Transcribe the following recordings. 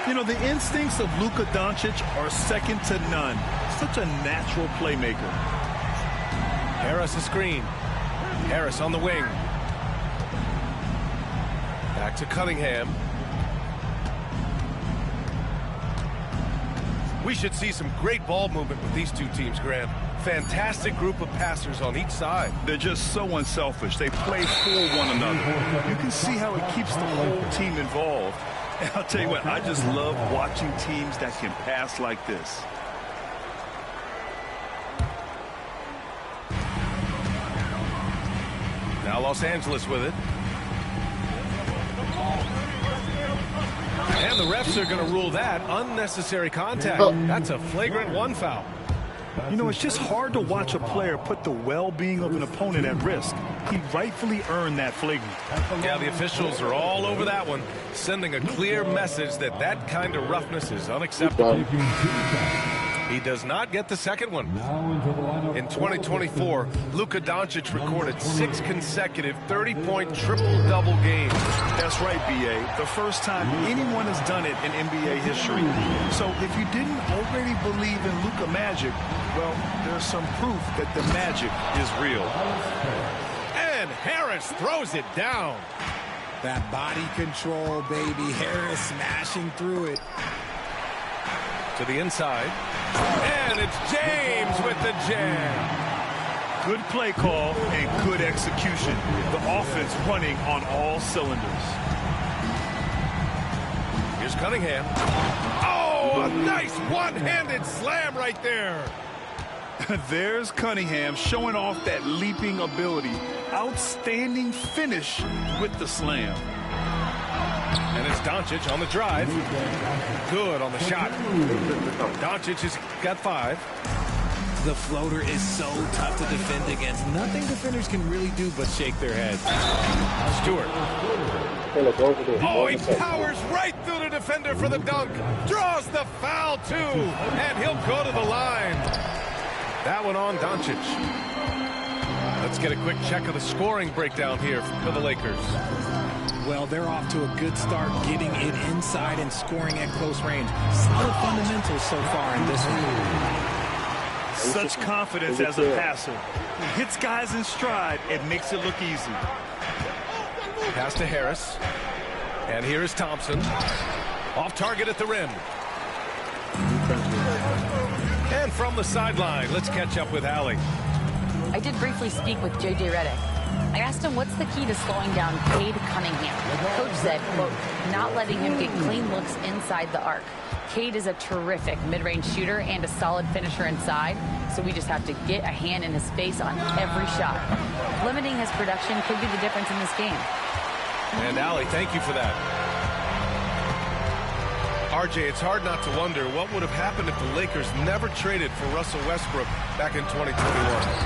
You know, the instincts of Luka Doncic are second to none. Such a natural playmaker. Harris a screen. Harris on the wing. Back to Cunningham. We should see some great ball movement with these two teams, Grant. Fantastic group of passers on each side. They're just so unselfish. They play for one another. You can see how it keeps the whole team involved. And I'll tell you what, I just love watching teams that can pass like this. Now Los Angeles with it. And the refs are going to rule that unnecessary contact. That's a flagrant 1 foul. You know, it's just hard to watch a player put the well-being of an opponent at risk. He rightfully earned that flagrant. Yeah, the officials are all over that one, sending a clear message that that kind of roughness is unacceptable. He does not get the second one. In 2024, Luka Doncic recorded 6 consecutive 30-point triple-double games. That's right, B.A. The first time anyone has done it in NBA history. So if you didn't already believe in Luka magic, well, there's some proof that the magic is real. And Harris throws it down. That body control, baby. Harris smashing through it. To the inside. And it's James with the jam. Good play call and good execution. The offense running on all cylinders. Here's Cunningham. Oh, a nice one-handed slam right there. There's Cunningham showing off that leaping ability. Outstanding finish with the slam. And it's Doncic on the drive. Good on the shot. Doncic has got 5. The floater is so tough to defend against. Nothing defenders can really do but shake their heads. Stewart. Oh, he powers right through the defender for the dunk. Draws the foul, too. And he'll go to the line. That one on Doncic. Let's get a quick check of the scoring breakdown here for the Lakers. Well, they're off to a good start getting it inside and scoring at close range. Solid fundamentals so far in this one. Such confidence as a passer. He hits guys in stride and makes it look easy. Pass to Harris. And here is Thompson. Off target at the rim. And from the sideline, let's catch up with Allie. I did briefly speak with J.J. Redick. I asked him what's the key to slowing down Cade Cunningham. Coach said, quote, not letting him get clean looks inside the arc. Cade is a terrific mid-range shooter and a solid finisher inside, so we just have to get a hand in his face on every shot. Limiting his production could be the difference in this game. And Allie, thank you for that. RJ, it's hard not to wonder what would have happened if the Lakers never traded for Russell Westbrook back in 2021.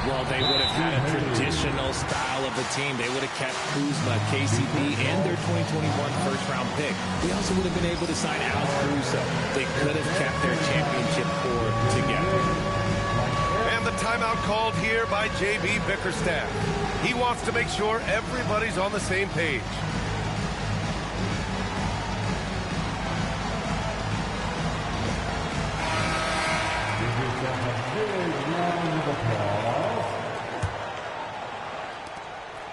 Well, they would have had a traditional style of a team. They would have kept Kuzma, KCP, and their 2021 first-round pick. They also would have been able to sign Alex Caruso. They could have kept their championship core together. And the timeout called here by J.B. Bickerstaff. He wants to make sure everybody's on the same page.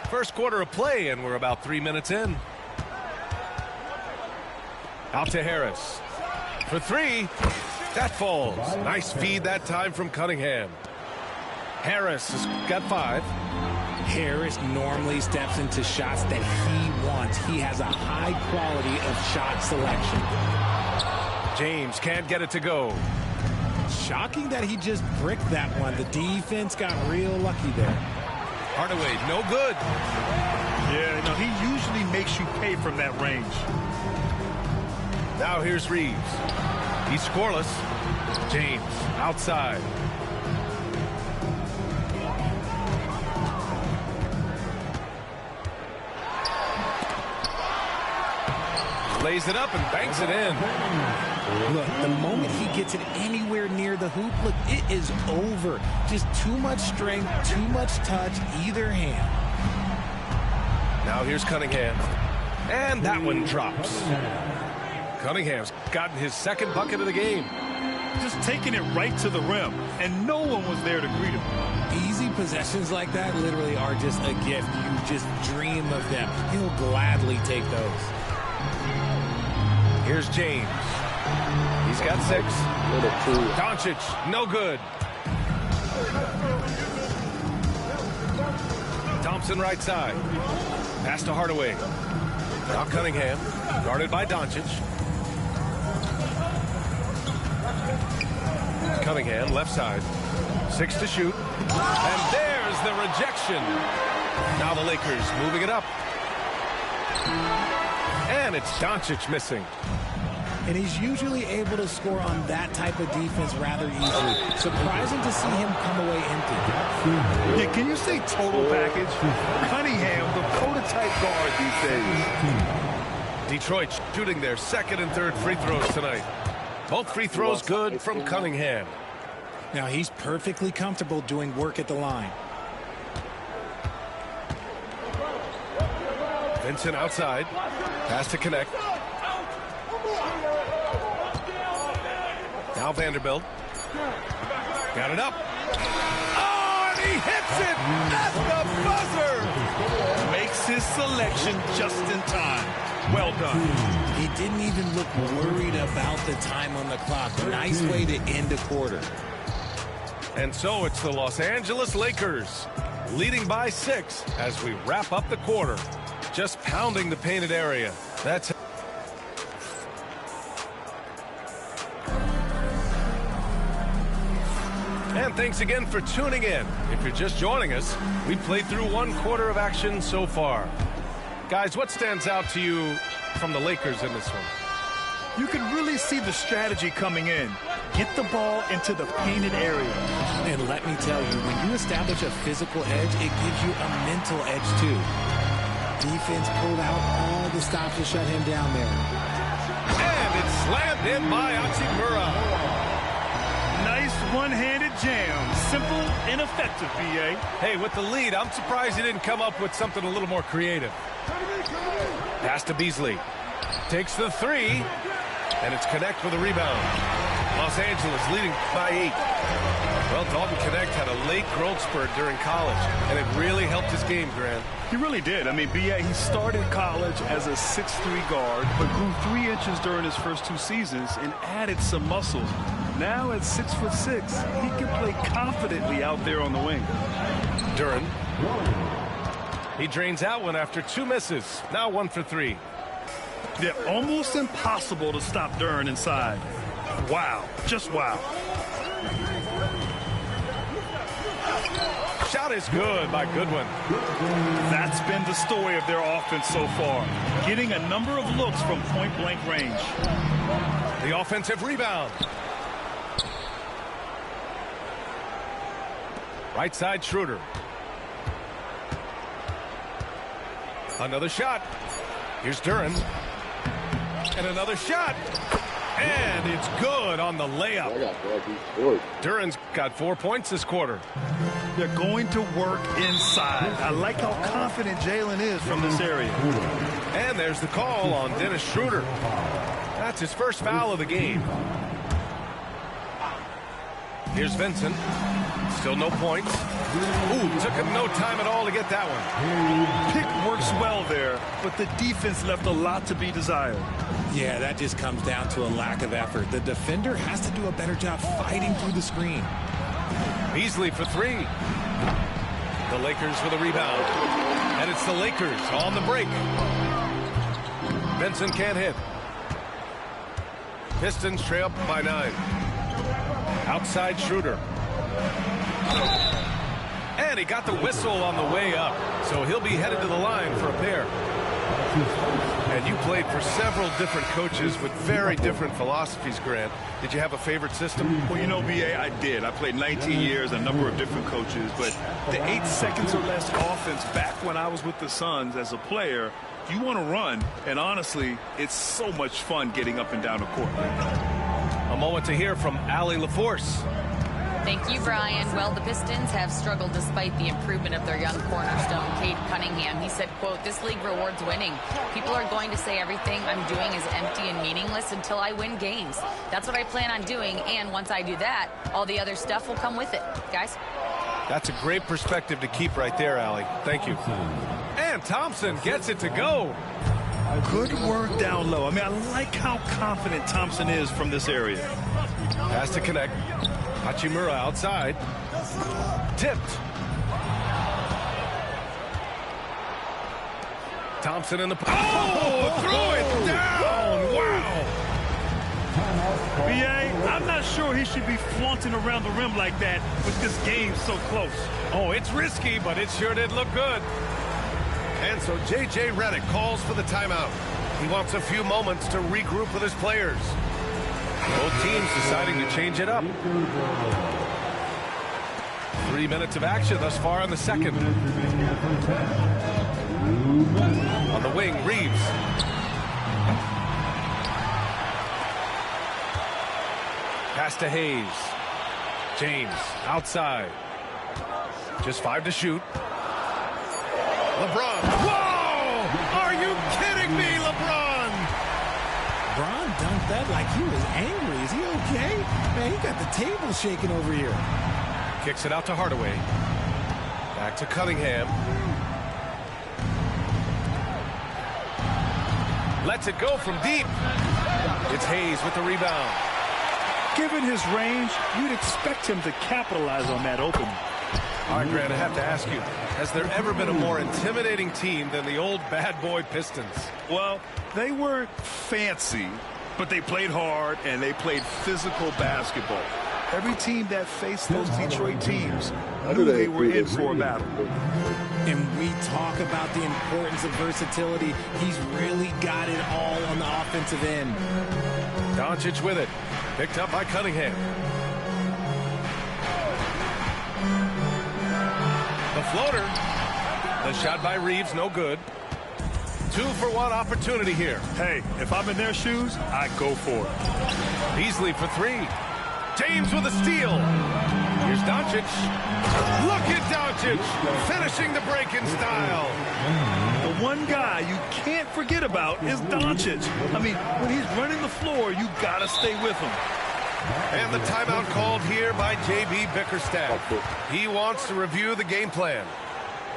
First quarter of play, and we're about 3 minutes in. Out to Harris. For 3. That falls. Nice feed that time from Cunningham. Harris has got 5. Harris normally steps into shots that he wants. He has a high quality of shot selection. James can't get it to go. Shocking that he just bricked that one. The defense got real lucky there. Hardaway, no good. Yeah, no, he usually makes you pay from that range. Now here's Reeves. He's scoreless. James outside. Lays it up and banks it in. Look, the moment he gets it anywhere near the hoop, look, it is over. Just too much strength, too much touch, either hand. Now here's Cunningham. And that one drops. Cunningham's gotten his second bucket of the game. Just taking it right to the rim, and no one was there to greet him. Easy possessions like that literally are just a gift. You just dream of them. He'll gladly take those. Here's James. He's got 6. Doncic, no good. Thompson right side. Pass to Hardaway. Now Cunningham, guarded by Doncic. Cunningham, left side. 6 to shoot. And there's the rejection. Now the Lakers moving it up. And it's Doncic missing. And he's usually able to score on that type of defense rather easily. Surprising to see him come away empty. Yeah, can you say total package? Cunningham, the prototype guard these days. Detroit shooting their second and third free throws tonight. Both free throws good from Cunningham. Now he's perfectly comfortable doing work at the line. Vincent outside. Pass to connect. Now Vanderbilt. Got it up. Oh, and he hits it at the buzzer. Makes his selection just in time. Well done. He didn't even look worried about the time on the clock. Nice way to end a quarter. And so it's the Los Angeles Lakers leading by 6 as we wrap up the quarter. Just pounding the painted area. That's And thanks again for tuning in. If you're just joining us, we played through 1 quarter of action so far. Guys, what stands out to you from the Lakers in this one? You can really see the strategy coming in. Get the ball into the painted area. And let me tell you, when you establish a physical edge, it gives you a mental edge too. Defense pulled out all the stops to shut him down there. And it's slammed in by Hachimura. Nice one-handed jam. Simple and effective, B.A. Hey, with the lead, I'm surprised he didn't come up with something a little more creative. Pass to Beasley. Takes the 3. And it's Connect with a rebound. Los Angeles leading by 8. Well, Dalton Connect had a late growth spurt during college, and it really helped his game, Grant. He really did. I mean, B.A., he started college as a 6'3" guard, but grew 3 inches during his first 2 seasons and added some muscle. Now at 6'6", he can play confidently out there on the wing. Duren. He drains out one after 2 misses. Now 1 for 3. Yeah, almost impossible to stop Duren inside. Wow. Just wow. Shot is good by Goodwin. That's been the story of their offense so far. Getting a number of looks from point-blank range. The offensive rebound. Right side, Schroeder. Another shot. Here's Duren. And another shot. And it's good on the layup. Duren's got 4 points this quarter. They're going to work inside. I like how confident Jalen is from this area. And there's the call on Dennis Schroeder. That's his first foul of the game. Here's Vincent. Still no points. Ooh, took him no time at all to get that one. Pick works well there, but the defense left a lot to be desired. Yeah, that just comes down to a lack of effort. The defender has to do a better job fighting through the screen. Beasley for 3. The Lakers for the rebound. And it's the Lakers on the break. Vincent can't hit. Pistons trail up by 9. Outside Schroeder. And he got the whistle on the way up. So he'll be headed to the line for a pair. And you played for several different coaches with very different philosophies, Grant. Did you have a favorite system? Well, you know, B.A., I did. I played 19 years, a number of different coaches. But the 8 seconds or less offense back when I was with the Suns as a player, you want to run. And honestly, it's so much fun getting up and down the court. A moment to hear from Allie LaForce. Thank you, Brian. Well, the Pistons have struggled despite the improvement of their young cornerstone, Cade Cunningham. He said, quote, "This league rewards winning. People are going to say everything I'm doing is empty and meaningless until I win games. That's what I plan on doing, and once I do that, all the other stuff will come with it." Guys? That's a great perspective to keep right there, Allie. Thank you. And Thompson gets it to go. Good work down low. I mean, I like how confident Thompson is from this area. Has to connect. Hachimura outside. Tipped. Thompson in the... Oh! Throw it down! Wow! B.A., I'm not sure he should be flaunting around the rim like that with this game so close. Oh, it's risky, but it sure did look good. And so J.J. Redick calls for the timeout. He wants a few moments to regroup with his players. Both teams deciding to change it up. 3 minutes of action thus far in the second. On the wing, Reeves. Pass to Hayes. James outside. Just 5 to shoot. LeBron. Whoa! Are you kidding me, LeBron? LeBron dunked that like he was angry. Is he okay? Man, he got the table shaking over here. Kicks it out to Hardaway. Back to Cunningham. Lets it go from deep. It's Hayes with the rebound. Given his range, you'd expect him to capitalize on that opening. All right, Grant, I have to ask you, has there ever been a more intimidating team than the old bad boy Pistons? Well, they weren't fancy, but they played hard and they played physical basketball. Every team that faced those Detroit teams knew they were in for a battle. And we talk about the importance of versatility. He's really got it all on the offensive end. Doncic with it. Picked up by Cunningham. The floater. The shot by Reeves, no good. 2-for-1 opportunity here. Hey, if I'm in their shoes, I go for it. Beasley for 3. James with a steal. Here's Doncic. Look at Doncic finishing the break in style. The one guy you can't forget about is Doncic. I mean, when he's running the floor, you got to stay with him. And the timeout called here by J.B. Bickerstaff. He wants to review the game plan.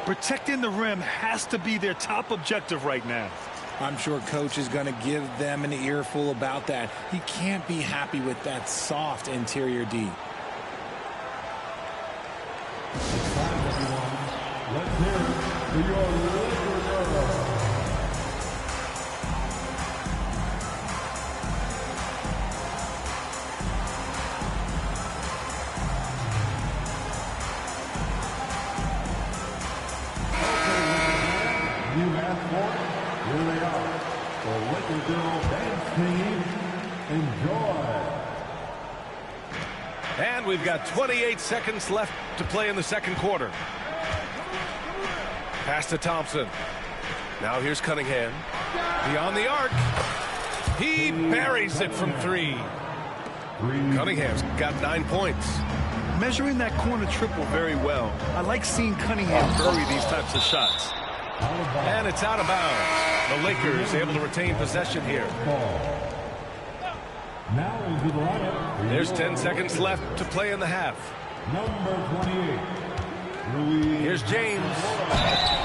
Protecting the rim has to be their top objective right now. I'm sure Coach is going to give them an earful about that. He can't be happy with that soft interior D. Let's hear it for your Lakers. You asked for it. Here they are. The Lakers Girl Dance Team. Enjoy. And we've got 28 seconds left to play in the second quarter. Pass to Thompson. Now here's Cunningham. Beyond the arc. He buries it from 3. Cunningham's got 9 points. Measuring that corner triple very well. I like seeing Cunningham bury these types of shots. And it's out of bounds. The Lakers able to retain possession here. Now into the lineup. There's 10 seconds left to play in the half. Number 28. Here's James.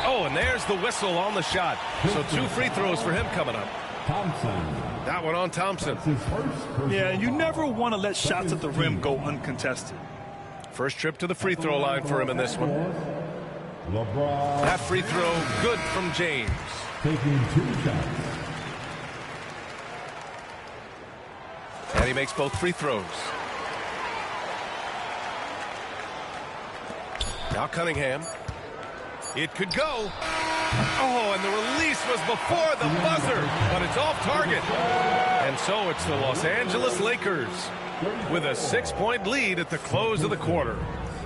Oh, and there's the whistle on the shot. So 2 free throws for him coming up. Thompson. That one on Thompson. His first Yeah, you never want to let shots at the rim go uncontested. First trip to the free throw line for him in this one. LeBron. That free throw good from James. Taking 2 shots. And he makes both free throws. Now Cunningham. It could go. Oh, and the release was before the buzzer, but it's off target. And so it's the Los Angeles Lakers with a 6-point lead at the close of the quarter.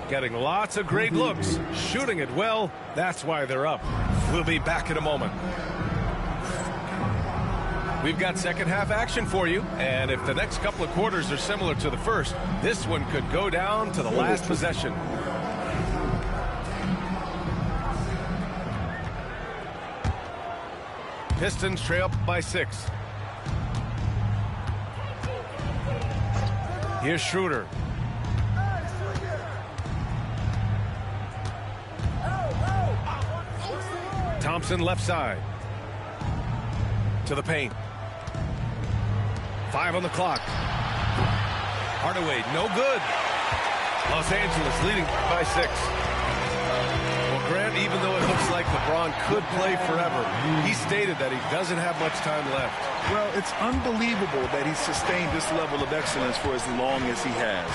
Getting lots of great looks, shooting it well. That's why they're up. We'll be back in a moment. We've got second half action for you, and if the next couple of quarters are similar to the first, this one could go down to the last possession. Pistons trail by 6. Here's Schroeder. Thompson left side. To the paint. 5 on the clock. Hardaway, no good. Los Angeles leading by 6. Well, Grant, even though it looks like LeBron could play forever, he stated that he doesn't have much time left. Well, it's unbelievable that he sustained this level of excellence for as long as he has.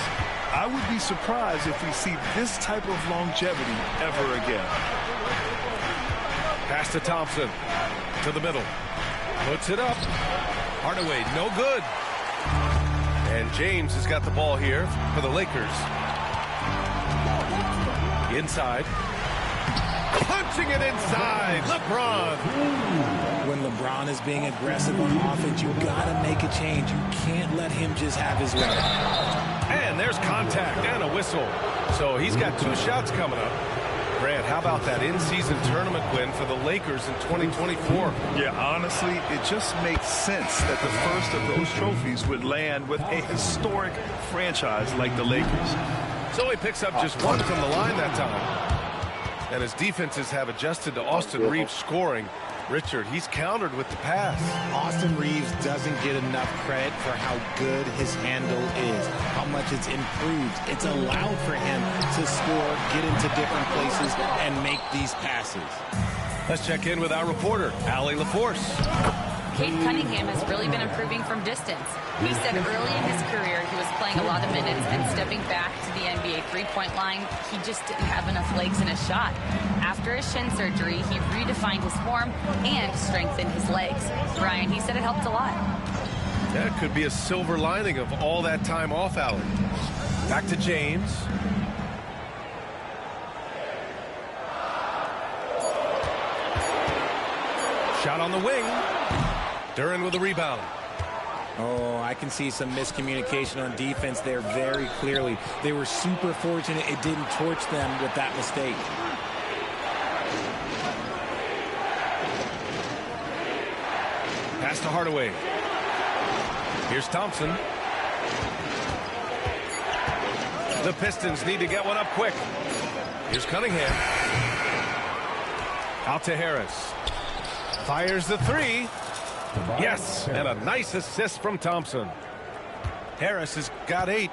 I would be surprised if we see this type of longevity ever again. Pass to Thompson. To the middle. Puts it up. Hardaway, no good. And James has got the ball here for the Lakers. Inside. Punching it inside. LeBron. When LeBron is being aggressive on offense, you got to make a change. You can't let him just have his way. And there's contact and a whistle. So he's got 2 shots coming up. Grant, how about that in-season tournament win for the Lakers in 2024? Yeah, honestly, it just makes sense that the first of those trophies would land with a historic franchise like the Lakers. So he picks up just 1 from the line that time. And his defenses have adjusted to Austin Reeves scoring. Richard, he's countered with the pass. Austin Reeves doesn't get enough credit for how good his handle is, how much it's improved. It's allowed for him to score, get into different places, and make these passes. Let's check in with our reporter, Allie LaForce. Cade Cunningham has really been improving from distance. He said early in his career he was playing a lot of minutes and stepping back to the NBA three-point line, he just didn't have enough legs in his shot. After his shin surgery, he redefined his form and strengthened his legs. Brian, he said it helped a lot. That could be a silver lining of all that time off, Allie. Back to James. Shot on the wing. Duran with a rebound. Oh, I can see some miscommunication on defense there very clearly. They were super fortunate it didn't torch them with that mistake. Pass to Hardaway. Here's Thompson. The Pistons need to get one up quick. Here's Cunningham. Out to Harris. Fires the 3. Yes, and a nice assist from Thompson. Harris has got 8.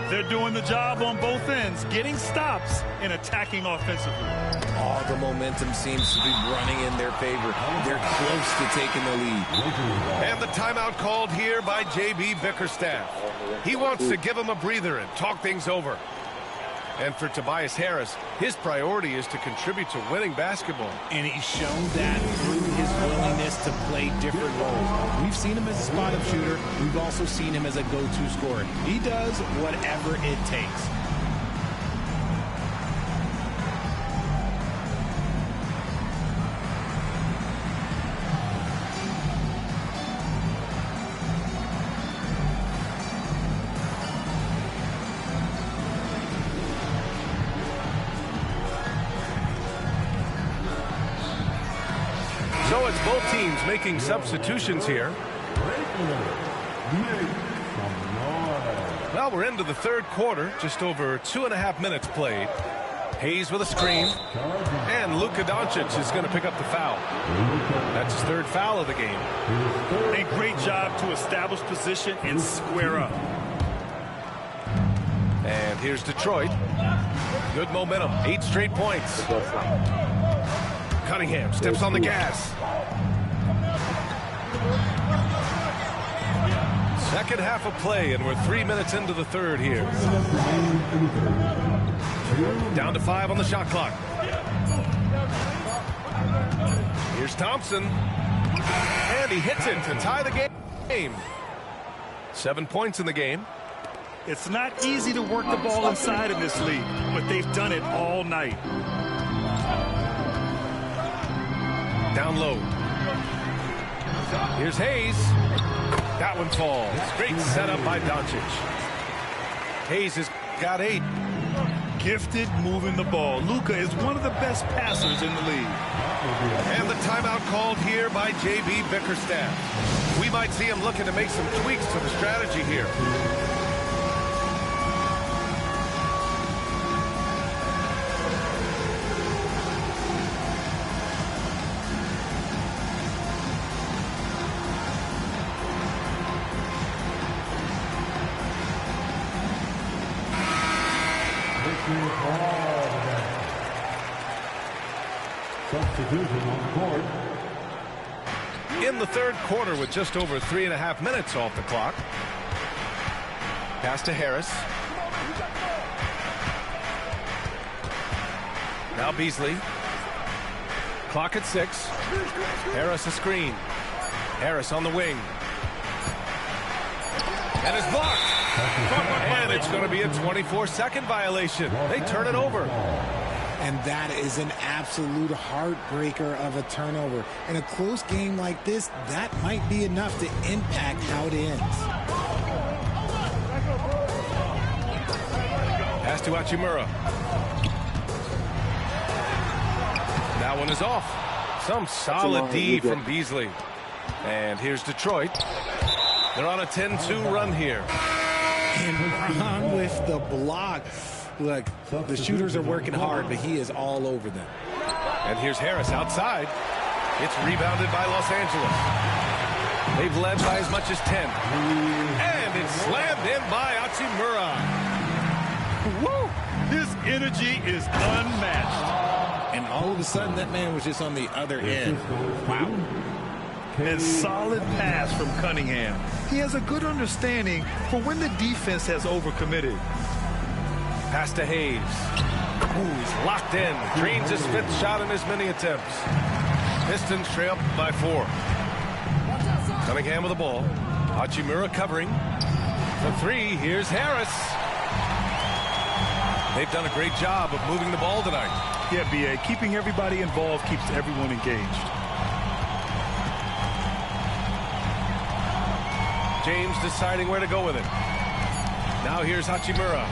They're doing the job on both ends, getting stops and attacking offensively. All the momentum seems to be running in their favor. They're close to taking the lead. And the timeout called here by J.B. Bickerstaff. He wants to give him a breather and talk things over. And for Tobias Harris, his priority is to contribute to winning basketball. And he's shown that through his willingness to play different roles. We've seen him as a spot-up shooter. We've also seen him as a go-to scorer. He does whatever it takes. So it's both teams making substitutions here. Well, we're into the third quarter, just over 2.5 minutes played. Hayes with a screen, and Luka Doncic is going to pick up the foul. That's his 3rd foul of the game. A great job to establish position and square up. And here's Detroit. Good momentum, 8 straight points. Cunningham steps on the gas. Second half of play, and we're 3 minutes into the third here. Down to 5 on the shot clock. Here's Thompson. And he hits it to tie the game. 7 points in the game. It's not easy to work the ball inside in this league, but they've done it all night. Down low. Here's Hayes. That one falls. Great setup by Doncic. Hayes has got 8. Gifted moving the ball. Luka is one of the best passers in the league. And the timeout called here by J.B. Bickerstaff. We might see him looking to make some tweaks to the strategy here. Substitution on the court. In the third quarter with just over 3.5 minutes off the clock. Pass to Harris. Now Beasley. Clock at 6. Harris a screen. Harris on the wing. And it's blocked. And it's going to be a 24-second violation. They turn it over. And that is an absolute heartbreaker of a turnover. In a close game like this, that might be enough to impact how it ends. Pass to Hachimura. That one is off. Some solid D from Beasley. And here's Detroit. They're on a 10-2 run here. And Ron with the block. Look, the shooters are working hard, but he is all over them. And here's Harris outside. It's rebounded by Los Angeles. They've led by as much as 10. And it's slammed in by Hachimura. Woo! His energy is unmatched. And all of a sudden, that man was just on the other end. Wow. And solid pass from Cunningham. He has a good understanding for when the defense has overcommitted. Pass to Hayes. Ooh, he's locked in. Drains his 5th shot in as many attempts. Pistons trail by 4. Cunningham with the ball. Hachimura covering. For 3, here's Harris. They've done a great job of moving the ball tonight. Yeah, B.A. Keeping everybody involved keeps everyone engaged. James deciding where to go with it. Now here's Hachimura.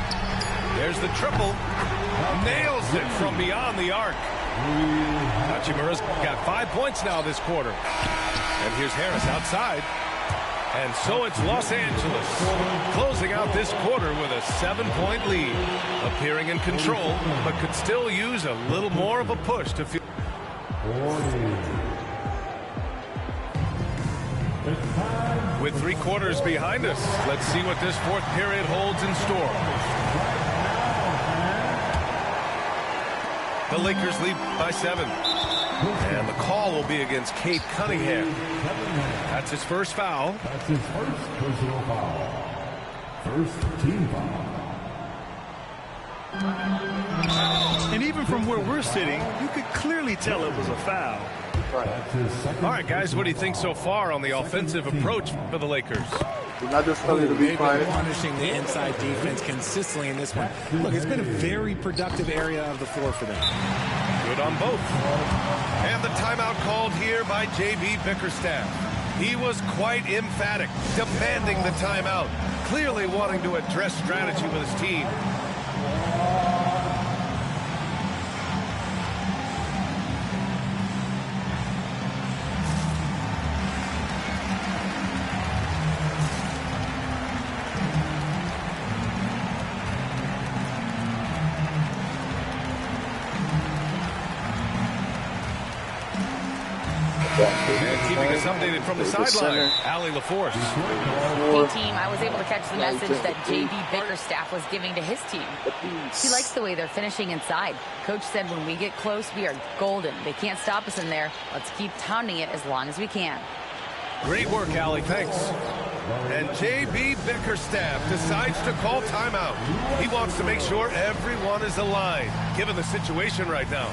There's the triple. Nails it from beyond the arc. Hachimura's got 5 points now this quarter. And here's Harris outside. And so it's Los Angeles closing out this quarter with a 7-point lead. Appearing in control, but could still use a little more of a push to feel. With 3 quarters behind us, let's see what this 4th period holds in store. The Lakers lead by 7. And the call will be against Cade Cunningham. That's his first foul. That's his first personal foul. First team foul. And even from where we're sitting, you could clearly tell it was a foul. All right, guys, what do you think so far on the offensive approach for the Lakers? They've been punishing the inside defense consistently in this one. Look, it's been a very productive area of the floor for them. Good on both. And the timeout called here by J.B. Bickerstaff. He was quite emphatic, demanding the timeout, clearly wanting to address strategy with his team. And keeping us updated from the sideline, Allie LaForce. Hey, team, I was able to catch the message that J.B. Bickerstaff was giving to his team. He likes the way they're finishing inside. Coach said when we get close, we are golden. They can't stop us in there. Let's keep pounding it as long as we can. Great work, Allie. Thanks. And J.B. Bickerstaff decides to call timeout. He wants to make sure everyone is aligned, given the situation right now.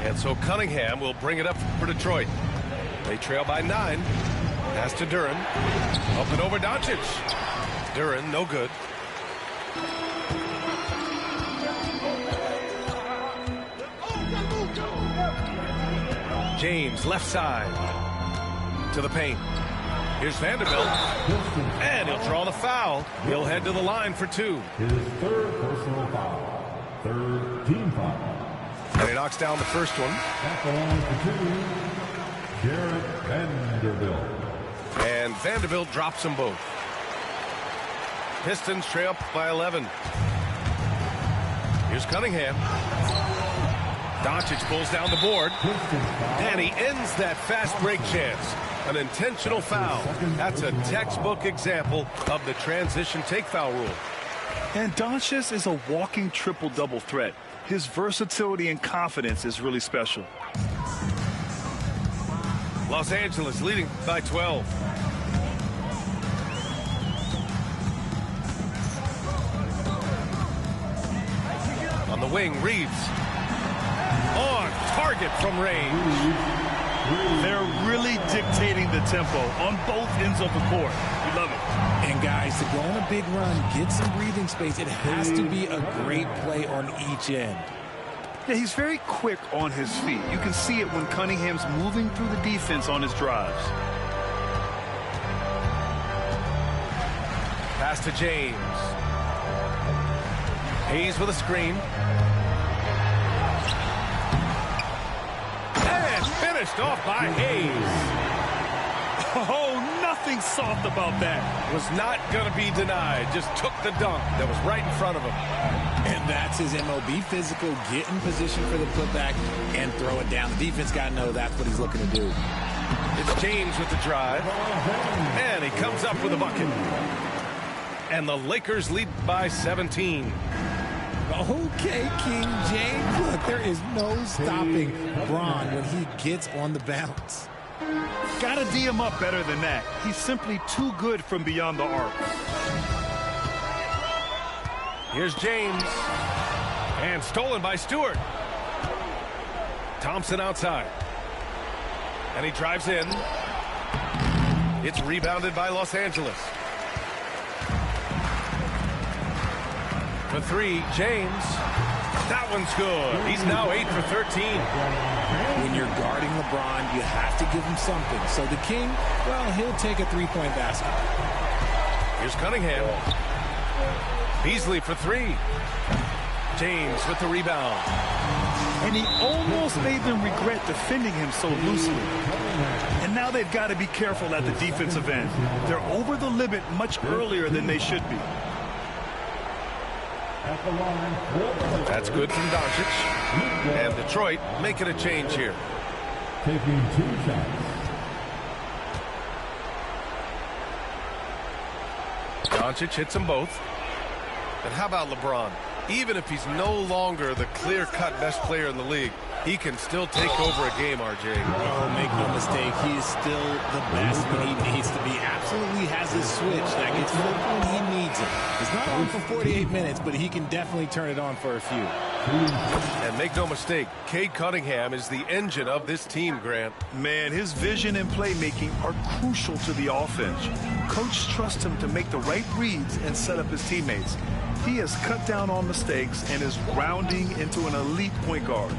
And so Cunningham will bring it up for Detroit. They trail by 9. Pass to Duran. Up and over Doncic. Duran, no good. James, left side. To the paint. Here's Vanderbilt. And he'll draw the foul. He'll head to the line for 2. His third personal foul. Third team foul. And he knocks down the first one. At the line for 2, Jarrett Vanderbilt. And Vanderbilt drops them both. Pistons trail up by 11. Here's Cunningham. Doncic pulls down the board. And he ends that fast break chance. An intentional foul. That's a textbook example of the transition take foul rule. And Doncic is a walking triple-double threat. His versatility and confidence is really special. Los Angeles leading by 12. On the wing, Reeves. On target from range. They're really dictating the tempo on both ends of the court. We love it. And guys, to go on a big run, get some breathing space, it has to be a great play on each end. Yeah, he's very quick on his feet. You can see it when Cunningham's moving through the defense on his drives. Pass to James. Hayes with a screen. And finished off by Hayes. Oh, nothing soft about that. Was not going to be denied. Just took the dunk that was right in front of him. And that's his MO. Be physical, get in position for the putback, and throw it down. The defense got to know that's what he's looking to do. It's James with the drive. And he comes up with a bucket. And the Lakers lead by 17. Okay, King James. Look, there is no stopping Bron when he gets on the bounce. Gotta D him up better than that. He's simply too good from beyond the arc. Here's James. And stolen by Stewart. Thompson outside. And he drives in. It's rebounded by Los Angeles. For 3, James. That one's good. He's now 8 for 13. When you're guarding LeBron, you have to give him something. So the King, well, he'll take a three-point basket. Here's Cunningham. Beasley for 3. James with the rebound. And he almost made them regret defending him so loosely. And now they've got to be careful at the defensive end. They're over the limit much earlier than they should be. That's good from Doncic. And Detroit making a change here. Taking 2 shots. Doncic hits them both. And how about LeBron? Even if he's no longer the clear-cut best player in the league, he can still take over a game, RJ. Oh, make no mistake, he is still the best when he needs to be. Absolutely has a switch that gets flipped when he needs it. It's not on for 48 minutes, but he can definitely turn it on for a few. And make no mistake, Cade Cunningham is the engine of this team, Grant. Man, his vision and playmaking are crucial to the offense. Coach trusts him to make the right reads and set up his teammates. He has cut down on mistakes and is rounding into an elite point guard.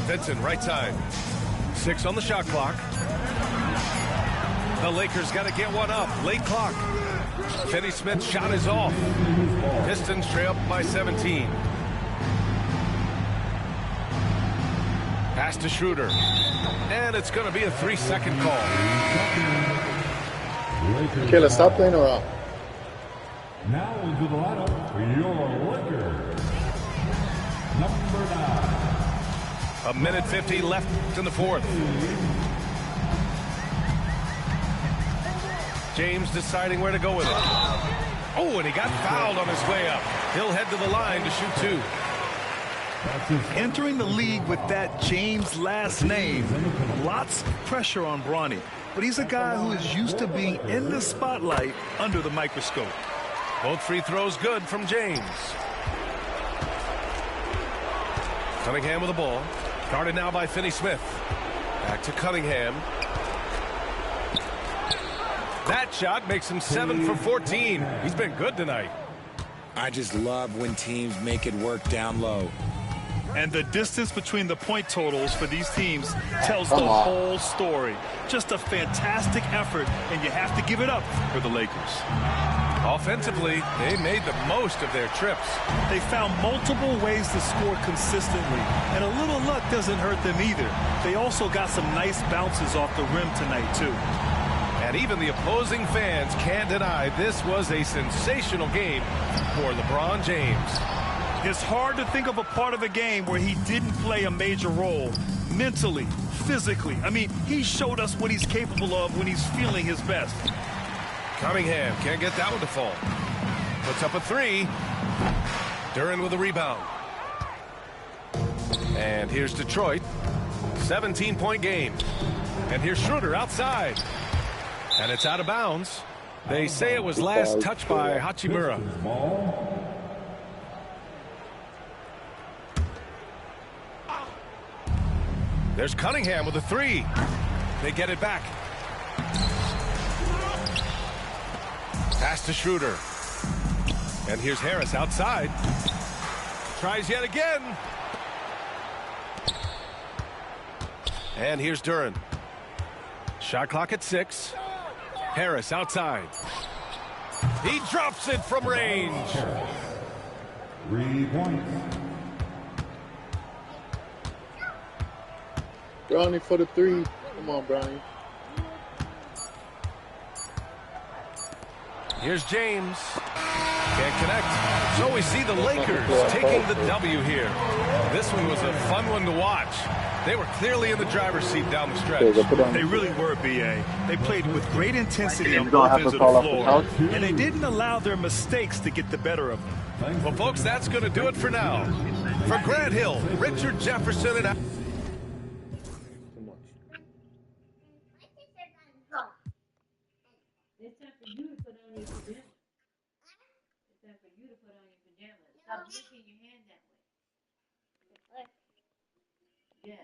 Vincent, right side. 6 on the shot clock. The Lakers got to get one up. Late clock. Finney-Smith's shot is off. Pistons trail up by 17. Pass to Schroeder. And it's going to be a 3-second call. Okay, let's stop playing around. Now into the lineup for your Lakers. Number 9. A minute 50 left in the fourth. James deciding where to go with it. Oh, and he got fouled on his way up. He'll head to the line to shoot 2. Entering the league with that James last name, lots of pressure on Bronny. but he's a guy who is used to being in the spotlight under the microscope. Both free throws good from James. Cunningham with the ball. Guarded now by Finney-Smith. Back to Cunningham. That shot makes him 7 for 14. He's been good tonight. I just love when teams make it work down low. And the distance between the point totals for these teams tells the whole story. Just a fantastic effort, and you have to give it up for the Lakers. Offensively, they made the most of their trips. They found multiple ways to score consistently, and a little luck doesn't hurt them either. They also got some nice bounces off the rim tonight, too. And even the opposing fans can't deny this was a sensational game for LeBron James. It's hard to think of a part of a game where he didn't play a major role. Mentally, physically. I mean, he showed us what he's capable of when he's feeling his best. Cunningham can't get that one to fall. Puts up a three. Duren with a rebound. And here's Detroit. 17-point game. And here's Schroeder outside. And it's out of bounds. They say it was last touched by Hachimura. There's Cunningham with a three. They get it back. Pass to Schroeder. And here's Harris outside. Tries yet again. And here's Duren. Shot clock at 6. Harris outside. He drops it from range. 3 points. Brownie for the 3. Come on, Brownie. Here's James. Can't connect. So we see the Lakers taking the W here. This one was a fun one to watch. They were clearly in the driver's seat down the stretch. They really were, B.A. They played with great intensity on both ends of the floor, and they didn't allow their mistakes to get the better of them. Well, folks, that's going to do it for now. For Grant Hill, Richard Jefferson, and It's time for you to put on your pajamas. It's time for you to put on your pajamas. Stop licking your hand that way. Yes.